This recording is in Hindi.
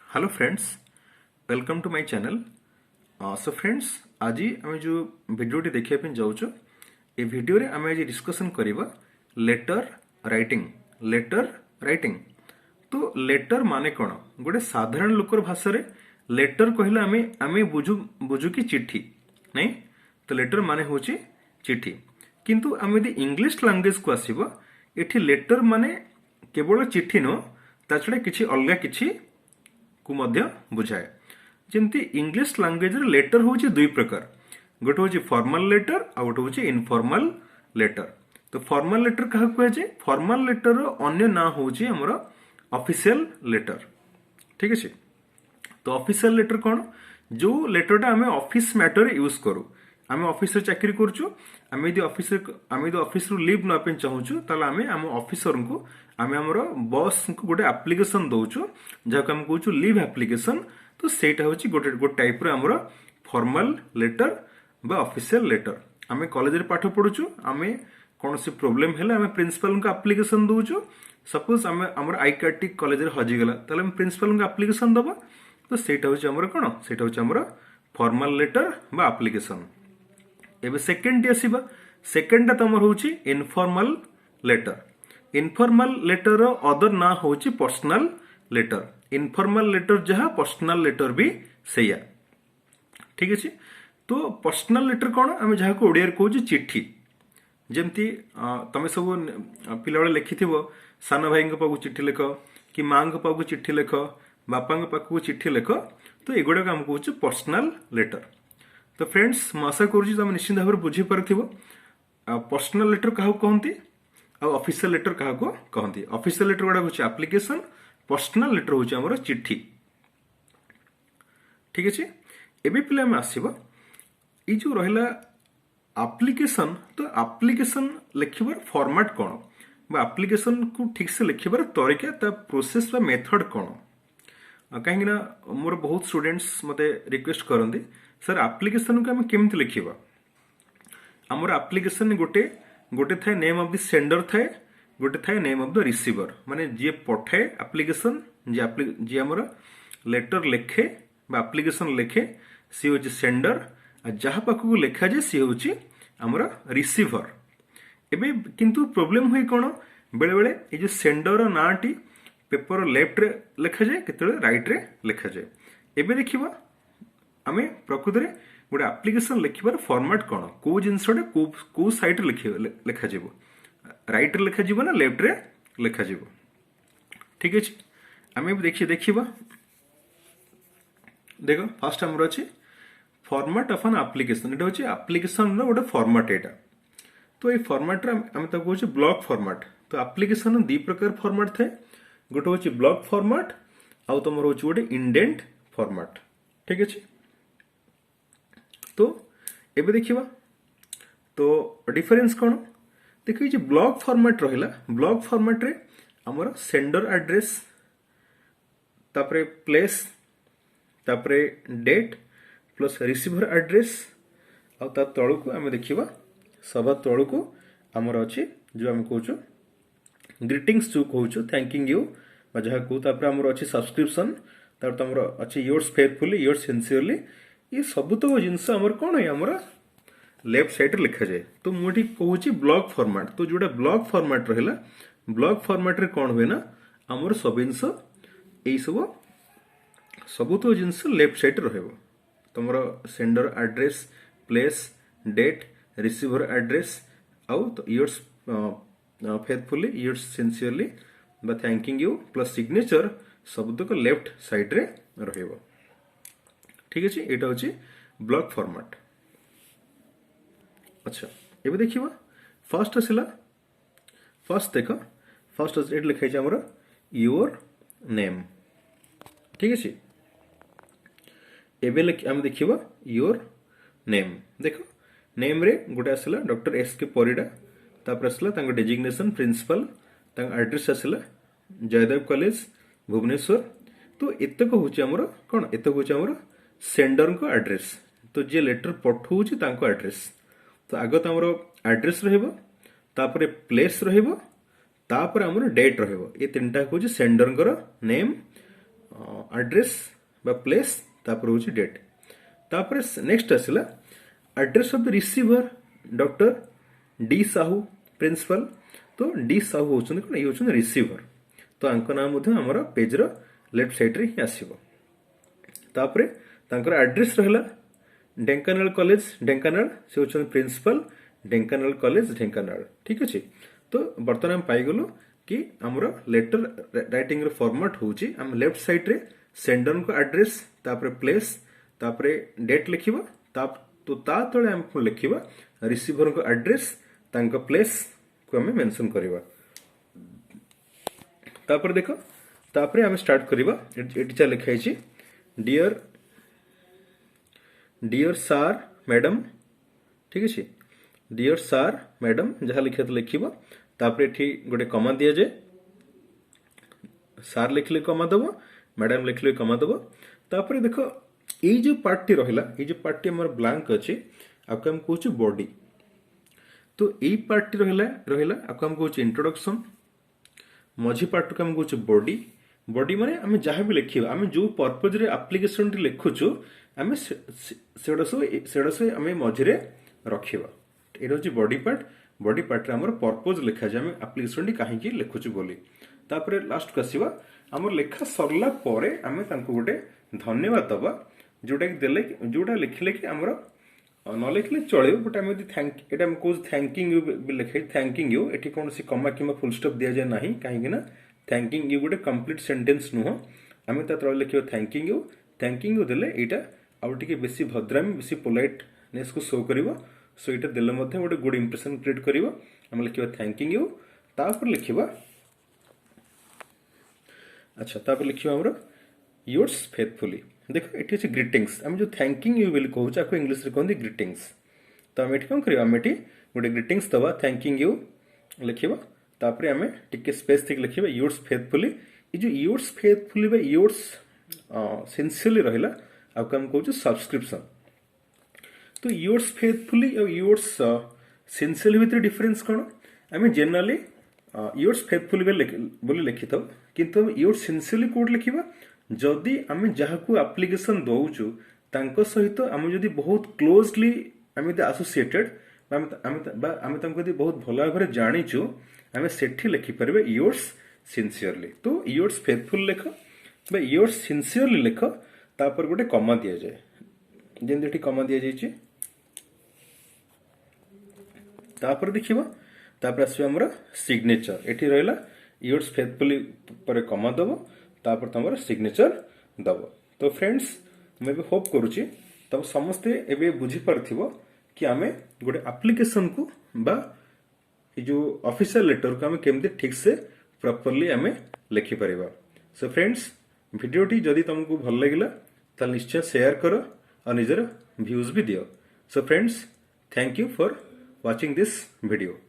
Hello friends, welcome to my channel. So friends, आज आम जो भिडियोटी देखा जाऊँ ए भिडियो रे आम आज डिस्कसन करवा लेटर राइटिंग। तो लेटर माने कौन? गोटे साधारण लोकर भाषा रे लेटर कहले आमे आमे बुझू कि चिट्ठी नहीं। तो लेटर माने होची चिट्ठी, किंतु आमे यदि इंग्लिश लैंग्वेज को आसीबो एठी लेटर माने केवल चिट्ठी नो, ता छडा किछि अलगा किछि को मध्य बुझाए। जेमती इंग्लिश लैंग्वेज रे लेटर होची दुई प्रकार, गोटे होची फॉर्मल लेटर आ गोटे होची इनफॉर्मल लेटर। तो फॉर्मल लेटर कहा कुआ जे? फॉर्मल लेटर रो अन्य ना होची हमर ऑफिशियल लेटर। ठीक अछि। तो ऑफिशियल लेटर कौन? जो लेटरटा आमे ऑफिस मैटर यूज करू। आमे ऑफिस रे चाकरी करछु, आमे यदि ऑफिस रु लीव ना पे चाहूछु ताले आमे आम ऑफिसर को आमे हमर बॉस को गोटे एप्लिकेशन दउछु, जाको हम कहूछु लीव एप्लिकेशन। तो सेटा होची गोटे टाइप रो हमर फॉर्मल लेटर बा ऑफिशियल लेटर। आमे कॉलेज रे पाठ पढुछु, आमे कौन सी प्रॉब्लम हेला आमे प्रिंसिपल को एप्लिकेशन दउछु। सपोज आमे हमर आई कार्ड टी कॉलेज रे हजि गेला, ताले हम प्रिंसिपल को एप्लिकेशन दबा। तो सेटा होची हमर कोन? सेटा होची हमर फॉर्मल लेटर बा एप्लिकेशन। एबे सेकेंड टी आसीबा, सेकेंड टा तमर होची इनफॉर्मल लेटर। इनफॉर्मल लेटर रो अदर ना होची पर्सनल लेटर। इनफॉर्मल लेटर जहा, पर्सनल लेटर भी सेया। ठीक अछि। तो पर्सनल लेटर कोन? आमे जहा को ओडिया रे कहूची चिट्ठी। जेमती तमे सब पिला बेले लिखिथिबो, सान भाई को पाखु चिट्ठी लेख, कि मां को पाखु चिट्ठी लेख, बापा को पाखु चिट्ठी लेख। तो एगुडा काम कहूची पर्सनल लेटर। तो फ्रेंड्स, मैं आशा करूँ तुम निश्चित भाव में बुझी पार्थिव पर्सनल लेटर क्या कहती आ ऑफिशियल लेटर क्या कहती। ऑफिशियल लेटर गुड़ा हूँ एप्लिकेशन, पर्सनल लेटर हूँ आम चिट्ठी। ठीक अच्छे। एबे पिला आम आसवा ये जो रहा एप्लिकेशन। तो एप्लिकेशन लिखबार फॉर्मेट कौन, एप्लिकेशन को ठीक से लिखबार तरीका, ता प्रोसेस बा मेथड कौन? कहीं मोर बहुत स्टूडेंट्स मते रिक्वेस्ट करते, सर एप्लिकेशन को आम केमती लिखा? आमर एप्लिकेशन गोटे गोटे थाए नेम ऑफ द सेंडर थाए, गोटे थाए नेम ऑफ द रिसीवर। माने जे पठाए एप्लिकेशन, जे आमर लेटर लिखे बा एप्लिकेशन लिखे सी होची सेंडर, आ जहा पाखु लिखा जाए सी होची आमर रिसीवर। एबे किंतु प्रॉब्लम हुई कौन? बेले बेले ये जो सेंडर ना टी पेपर लेफ्ट रे लिखा जाए, केतले राइट रे लिखा जाए। एबे देखिबा आमे प्रकृति रे गोटे एप्लिकेशन लिखबार फॉर्मेट कौन, को जिनसटे को साइड लिखा जीवो, राइट रे लिखा जीवो ना लेफ्ट रे लिखा जीवो। ठीक अछि। आमे देखिबा देखो फर्स्ट हमर अछि फॉर्मेट ऑफ एन एप्लिकेशन। एटा होछि एप्लिकेशन रो गोटे फॉर्मेट एटा। तो ए फॉर्मेट रे आमे त कहूछि ब्लॉक फॉर्मेट। तो एप्लिकेशन दी प्रकार फॉर्मेट थाए, गोटे होछि ब्लॉक फॉर्मेट आउ तमर होछि गोटे इंडेंट फॉर्मेट। ठीक अछि। तो एबे देखिबा तो डिफरेंस कौन? देखिए जे ब्लॉक फॉर्मेट रहिला, ब्लॉक फॉर्मेट रे हमर सेंडर एड्रेस, तापरे प्लेस, तापरे डेट प्लस रिसीवर एड्रेस, आ ता तळको आमे देखिबा सभा तळको हमर अछि जो हम कहूछु ग्रीटिंग्स जो कहूछु थैंकिंग यू बा जहा को, तापरे हमर अछि सब्सक्रिप्शन, तार तमर अछि योर्स फेथफुली, योर्स सिंसियरली। ये सब तो जिनस आमर कौन है आमर लेफ्ट साइड रे लिखा जाए। तो मुझे कहूँ ब्लॉक फॉर्मेट। तो जोटा ब्लॉक फॉर्मेट रहा, ब्लॉक फॉर्मेट रे कौन हुए ना आमर सब जिनस यही सब तो जिनस लेफ्ट साइड रहा। तुम sender address, place, date, receiver address आउ योर्स फेथफुली, योर्स सिंसियरली बा थैंकिंग यू प्लस सिग्नेचर सब तक लेफ्ट साइड रे रहिबो। ठीक अच्छे। यहाँ हूँ ब्लॉक फॉर्मेट। अच्छा, एबे देखिबा फर्स्ट आसला, फर्स्ट देख फर्स्ट ये लिखाई हमर योर नेम। ठीक अच्छे। एबे आम देखिबा योर नेम। देख नेम रे गोटे आसला डॉक्टर एस के परिडा, तापर आसला तांको डेजिग्नेशन प्रिंसिपल, तांको एड्रेस आसला जयदेव कॉलेज भुवनेश्वर। तो एतक होची हमर कोन? एतक होची हमर सेंडर को एड्रेस। तो जे लेटर पठाउछि तांको एड्रेस। तो आगत हमर एड्रेस रहइबो, तापरे प्लेस रहइबो, तापरे हमर डेट रहइबो। ए तीनटा होछि सेंडर को नेम, एड्रेस बा प्लेस तापर होची डेट तापर नेक्स्ट आसला address of the receiver doctor D Sahu principal तो डी साहू होचन कोन ये होचन रिसीवर तो आंक नाम मध्ये हमर पेज रो लेफ्ट साइड रे ही आसीबो तापर तांकर एड्रेस रहला ढेंकानाल कॉलेज ढेंकानाल से होचन प्रिंसिपल ढेंकानाल कॉलेज ढेंकानाल ठीक अछि तो बर्तमान हम पाई गलो कि हमरो लेटर राइटिंग रो फॉर्मेट होची हम लेफ्ट साइड रे सेंडर को एड्रेस तापर प्लेस तापर डेट लिखिबा तो ता तळे हम लिखिबा रिसीवर को एड्रेस तांका प्लेस को हम मेंशन करबा तापर देखो तापर हम स्टार्ट करबा एटी चा लिखाई छी डियर डियर सर मैडम ठीक अछि डियर सर मैडम जहाँ लिखे तो लिखिबा तापर एठी गोटे कमा दिया जाए सर लिखले कमा दबो मैडम लिखले कमा दबो तापर देखो ये जो पार्टी रहिला ये जो पार्टी हमर ब्लैंक अछि आको हम कहूछु बॉडी तो ये पार्टी रहिला आको हम कहूछु इंट्रोडक्शन मझी पार्ट को हम कहूछु बॉडी बॉडी माने हम जहाँ भी लिखिबा हम जो पर्पज रे एप्लीकेशन टी लिखुछु हम सेडसो हम मझी रे रखिबा एटा होची बॉडी पार्ट रे हमर पर्पज लिखा जाय हम एप्लीकेशन टी काहे की लिखुछु बोली तापर लास्ट कसिबा हमर लेखा सरला परे हम तांको गोटे धन्यवाद दबा जोटा देले जोटा लिखले कि हमर न लिखले चले बट हम थैंक एटा हम कोज थैंकिंग यू लिखे थैंकिंग यू एठी कोन सी कमा किमा फुल स्टॉप दिया जाय नाही काहे कि ना थैंकिंग यू गोटे कंप्लीट सेंटेंस नुह हम ता तळे लिखियो थैंकिंग यू देले एटा आ टिके बेसी भद्रामी बेसी पोलाइटनेस को शो करिवो सो एटा देले मध्ये गोटे गुड इंप्रेशन क्रिएट करिवो हम लिखियो थैंकिंग यू तापर लिखिबा अच्छा तापर लिखियो हमरो योर्स फेथफुली देखो एठी अछि ग्रीटिंग्स हम जो थैंकिंग यू विल कहू चाको इंग्लिश रे कहंदी ग्रीटिंग्स तो हम एठी कोन करियो हम एठी गोटे ग्रीटिंग्स दबा थैंकिंग यू लिखिबा तापर हम टिके स्पेस थिक लिखिबा योर्स फेथफुली ई जो योर्स फेथफुली बा योर्स सिंसियरली रहिला आ हम कहू सब्सक्रिप्शन तो योर्स फेथफुली और योर्स सिंसियरली भितर डिफरेंस कोन हम जनरली योर्स फेथफुली बोली लिखि थब किंतु योर्स सिंसियरली कोड लिखिबा जदि आम जहाँ को एप्लिकेशन दौचु तांको सहित आम जदि बहुत क्लोजली आम एसोसिएटेड आम बहुत भल भाव जानीचु आम सेठी लिखिपारे योर्स सिंसियरली तो योर्स फेथफुल लिख योर्स सिंसियरली लिख तापर गोटे कमा दि जाए जमी कमा दि जाए तापर देखिबा तापर आसबे हमर सिग्नेचर एठी रहला योर्स फेथफुली पर कमा दबो तापर तमर सिग्नेचर दबो तो फ्रेंड्स मैं भी होप करूची तब समस्ते एबे बुझी परथिबो कि आमे गोटे एप्लीकेशन को बा जो ऑफिशियल लेटर को आमे केमते ठीक से प्रॉपर्ली आमे लिखि परिबा सो फ्रेंड्स वीडियोटी जदि तुमको भल लागिला त निश्चय शेयर करो और निजर व्यूज भी दियो so friends thank you for watching this video.